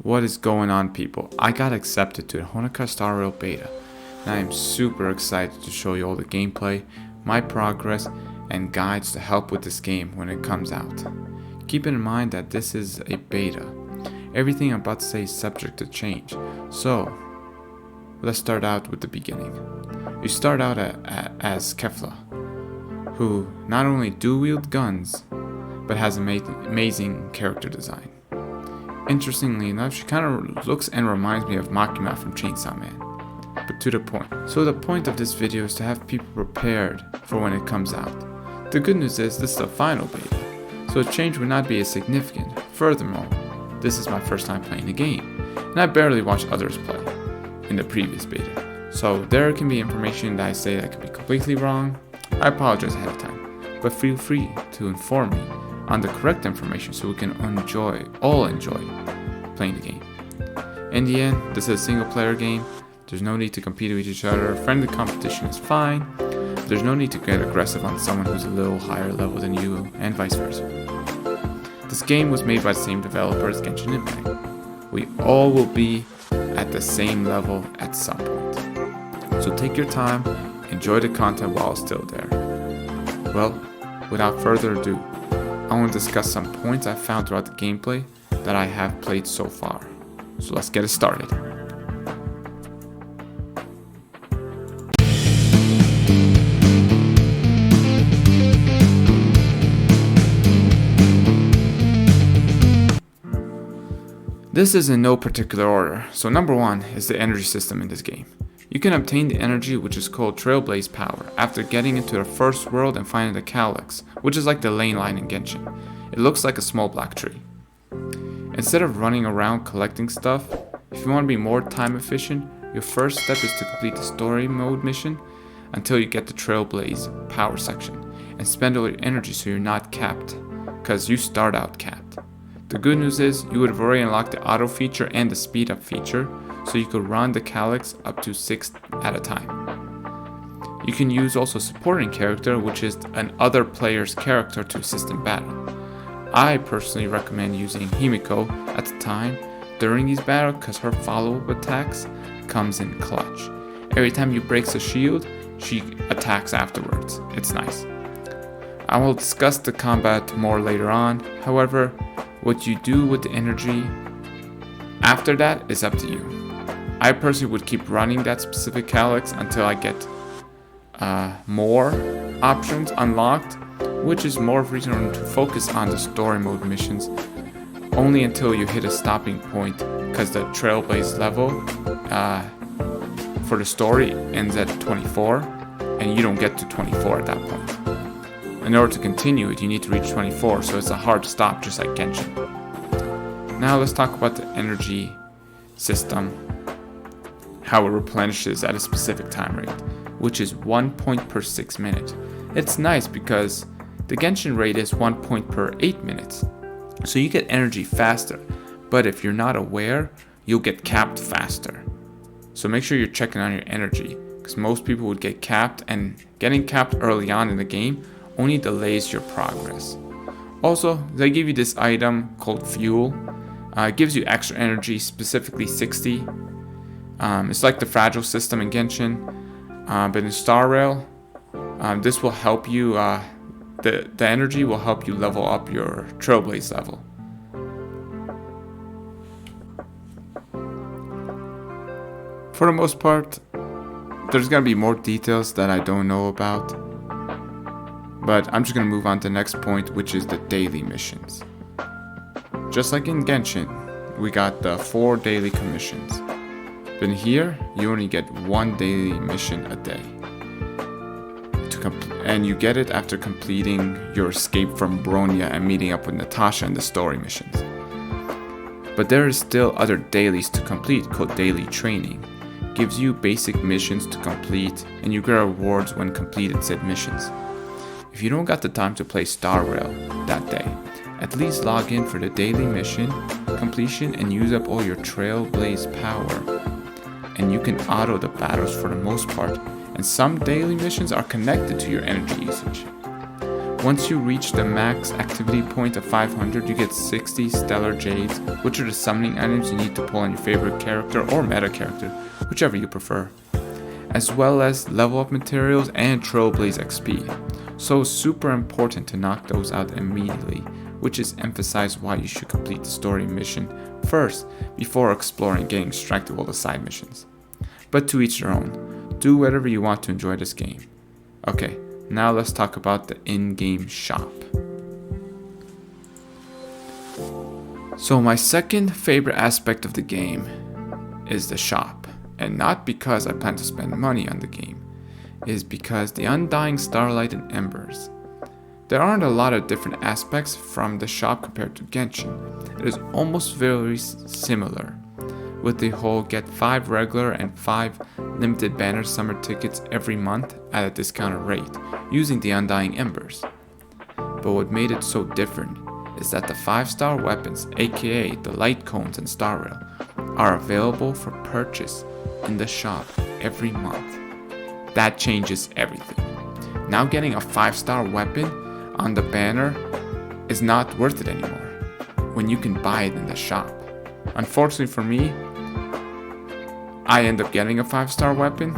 What is going on, people? I got accepted to the Honaki Star Rail Beta, and I am super excited to show you all the gameplay, my progress, and guides to help with this game when it comes out. Keep in mind that this is a beta. Everything I'm about to say is subject to change, so let's start out with the beginning. You start out as Kefla, who not only dual-wield guns, but has amazing character design. Interestingly enough, she kind of looks and reminds me of Makima from Chainsaw Man, but to the point. So the point of this video is to have people prepared for when it comes out. The good news is this is the final beta, so a change would not be as significant. Furthermore, this is my first time playing the game, and I barely watched others play in the previous beta. So there can be information that I say that could be completely wrong. I apologize ahead of time, but feel free to inform me on the correct information so we can all enjoy playing the game. In the end, this is a single player game. There's no need to compete with each other. Friendly competition is fine. There's no need to get aggressive on someone who's a little higher level than you, and vice versa. This game was made by the same developer as Genshin Impact. We all will be at the same level at some point. So take your time, enjoy the content while it's still there. Well, without further ado, I want to discuss some points I found throughout the gameplay that I have played so far. So let's get it started. This is in no particular order. So number 1 is the energy system in this game. You can obtain the energy, which is called Trailblaze Power, after getting into the first world and finding the calyx, which is like the lane line in Genshin. It looks like a small black tree. Instead of running around collecting stuff, if you want to be more time efficient, your first step is to complete the story mode mission until you get the Trailblaze Power section, and spend all your energy so you're not capped, because you start out capped. The good news is you would have already unlocked the auto feature and the speed up feature, so you could run the calyx up to 6 at a time. You can use also supporting character, which is an other player's character to assist in battle. I personally recommend using Himiko at the time during these battles because her follow-up attacks comes in clutch. Every time you breaks a shield, she attacks afterwards. It's nice. I will discuss the combat more later on. However, what you do with the energy after that is up to you. I personally would keep running that specific calyx until I get more options unlocked, which is more reason to focus on the story mode missions only until you hit a stopping point, because the Trailblaze level for the story ends at 24 and you don't get to 24 at that point. In order to continue it, you need to reach 24, so it's a hard stop, just like Genshin. Now let's talk about the energy system, how it replenishes at a specific time rate, which is 1 point per 6 minutes. It's nice because the Genshin rate is 1 point per 8 minutes, so you get energy faster, but if you're not aware, you'll get capped faster. So make sure you're checking on your energy, because most people would get capped, and getting capped early on in the game only delays your progress. Also, they give you this item called Fuel. It gives you extra energy, specifically 60. It's like the fragile system in Genshin, but in Star Rail, this will help you, the energy will help you level up your Trailblaze level. For the most part, there's going to be more details that I don't know about, but I'm just going to move on to the next point, which is the daily missions. Just like in Genshin, we got the 4 daily commissions. But in here, you only get 1 daily mission a day. And you get it after completing your escape from Bronya and meeting up with Natasha in the story missions. But there is still other dailies to complete called daily training. Gives you basic missions to complete, and you get rewards when completed said missions. If you don't got the time to play Star Rail that day, at least log in for the daily mission completion and use up all your Trailblaze power. And you can auto the battles for the most part, and some daily missions are connected to your energy usage. Once you reach the max activity point of 500, you get 60 stellar jades, which are the summoning items you need to pull on your favorite character or meta character, whichever you prefer, as well as level up materials and Trailblaze XP. So super important to knock those out immediately, which is emphasized why you should complete the story mission first before exploring and getting distracted with all the side missions. But to each their own. Do whatever you want to enjoy this game. Okay, now let's talk about the in-game shop. So my second favorite aspect of the game is the shop, and not because I plan to spend money on the game, is because the Undying Starlight and Embers. There aren't a lot of different aspects from the shop compared to Genshin. It is almost very similar, with the whole get 5 regular and 5 limited banner summer tickets every month at a discounted rate, using the Undying Embers. But what made it so different is that the 5-star weapons, aka the light cones and star rail, are available for purchase in the shop every month. That changes everything. Now getting a 5-star weapon on the banner is not worth it anymore when you can buy it in the shop. Unfortunately for me, I end up getting a 5-star weapon,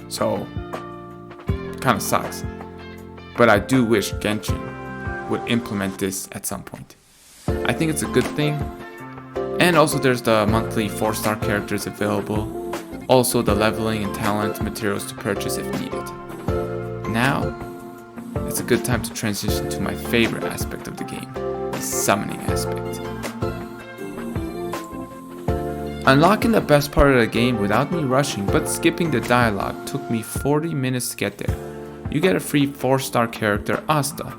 so it kind of sucks. But I do wish Genshin would implement this at some point. I think it's a good thing. And also there's the monthly 4-star characters available. Also the leveling and talent materials to purchase if needed. Now, it's a good time to transition to my favorite aspect of the game, the summoning aspect. Unlocking the best part of the game without me rushing but skipping the dialogue took me 40 minutes to get there. You get a free 4-star character, Asta,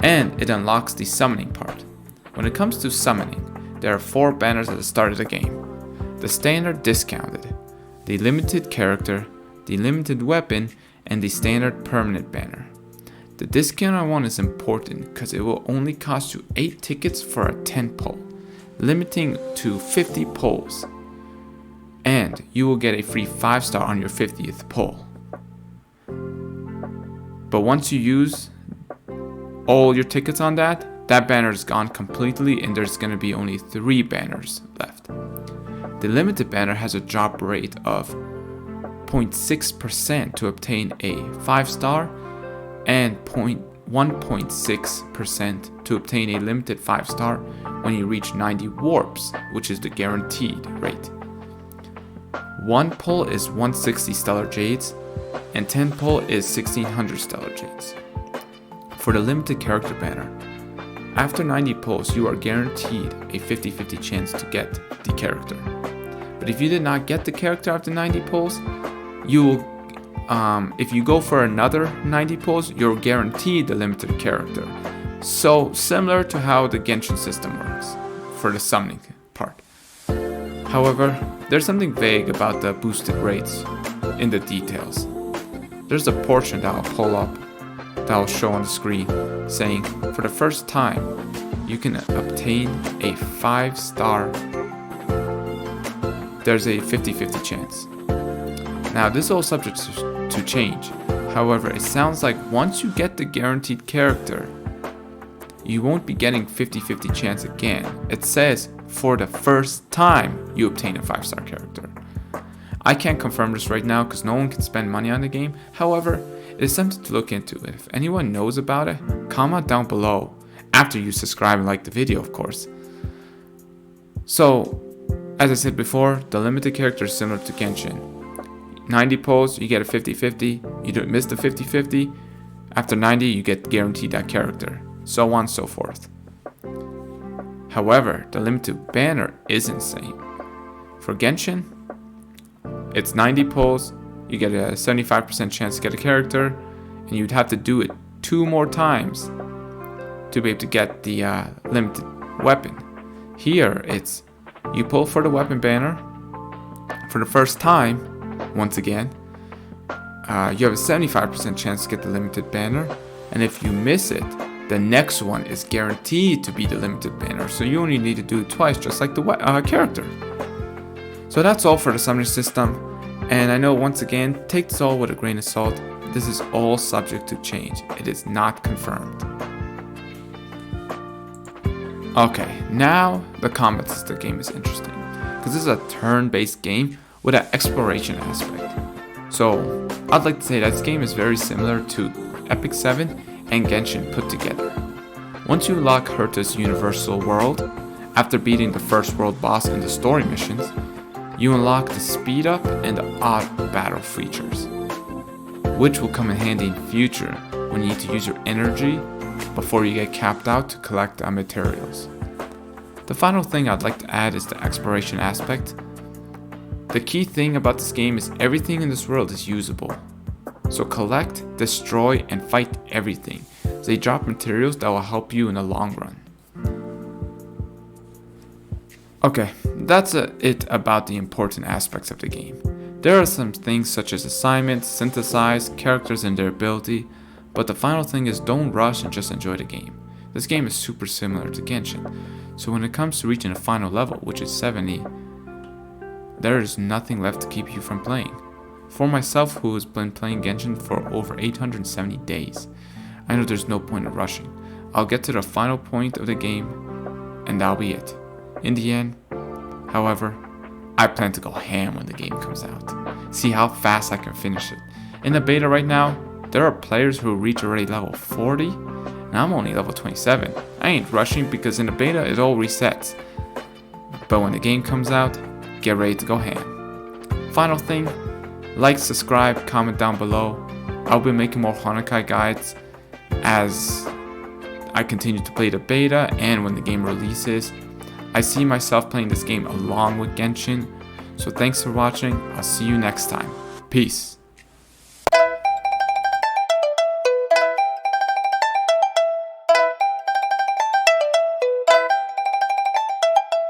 and it unlocks the summoning part. When it comes to summoning, there are 4 banners at the start of the game. The standard discounted, the limited character, the limited weapon, and the standard permanent banner. The discounted one is important because it will only cost you 8 tickets for a 10 pull, limiting to 50 pulls, and you will get a free 5-star on your 50th pull. But once you use all your tickets on that banner is gone completely and there's going to be only 3 banners left. The limited banner has a drop rate of 0.6% to obtain a 5-star and 1.6% to obtain a limited 5-star when you reach 90 warps, which is the guaranteed rate. 1 pull is 160 stellar jades, and 10 pull is 1600 stellar jades. For the limited character banner, after 90 pulls you are guaranteed a 50-50 chance to get the character. But if you did not get the character after 90 pulls, you will if you go for another 90 pulls, you're guaranteed the limited character. So similar to how the Genshin system works for the summoning part. However, there's something vague about the boosted rates in the details. There's a portion that I'll pull up that I'll show on the screen saying for the first time you can obtain a 5-star. There's a 50-50 chance. Now this is all subject to change. However, it sounds like once you get the guaranteed character, you won't be getting 50-50 chance again. It says for the first time you obtain a 5-star character. I can't confirm this right now because no one can spend money on the game. However, it is something to look into. If anyone knows about it, comment down below after you subscribe and like the video, of course. So, as I said before, the limited character is similar to Genshin. 90 pulls, you get a 50-50. You don't miss the 50-50. After 90, you get guaranteed that character. So on and so forth. However, the limited banner is insane. For Genshin, it's 90 pulls, you get a 75% chance to get a character, and you'd have to do it 2 more times to be able to get the limited weapon. Here, it's you pull for the weapon banner for the first time. Once again, you have a 75% chance to get the limited banner, and if you miss it, the next one is guaranteed to be the limited banner, so you only need to do it twice, just like the character. So that's all for the summoning system, and I know once again, take this all with a grain of salt. this is all subject to change. It is not confirmed. Okay, now the combat system game is interesting, because this is a turn-based game with an exploration aspect. So I'd like to say that this game is very similar to Epic 7 and Genshin put together. Once you unlock Herta's universal world, after beating the first world boss in the story missions, you unlock the speed up and the odd battle features, which will come in handy in future when you need to use your energy before you get capped out to collect materials. The final thing I'd like to add is the exploration aspect. The key thing about this game is everything in this world is usable. So collect, destroy, and fight everything. They drop materials that will help you in the long run. Okay, that's it about the important aspects of the game. There are some things such as assignments, synthesize, characters and their ability, but the final thing is don't rush and just enjoy the game. This game is super similar to Genshin, so when it comes to reaching the final level, which is 70, there is nothing left to keep you from playing. For myself, who has been playing Genshin for over 870 days, I know there's no point in rushing. I'll get to the final point of the game, and that'll be it. In the end, however, I plan to go ham when the game comes out. See how fast I can finish it. In the beta right now, there are players who reach already level 40, and I'm only level 27. I ain't rushing because in the beta it all resets. But when the game comes out, get ready to go ham. Final thing, like, subscribe, comment down below. I'll be making more Honaki guides as I continue to play the beta and when the game releases. I see myself playing this game along with Genshin. So thanks for watching. I'll see you next time. Peace.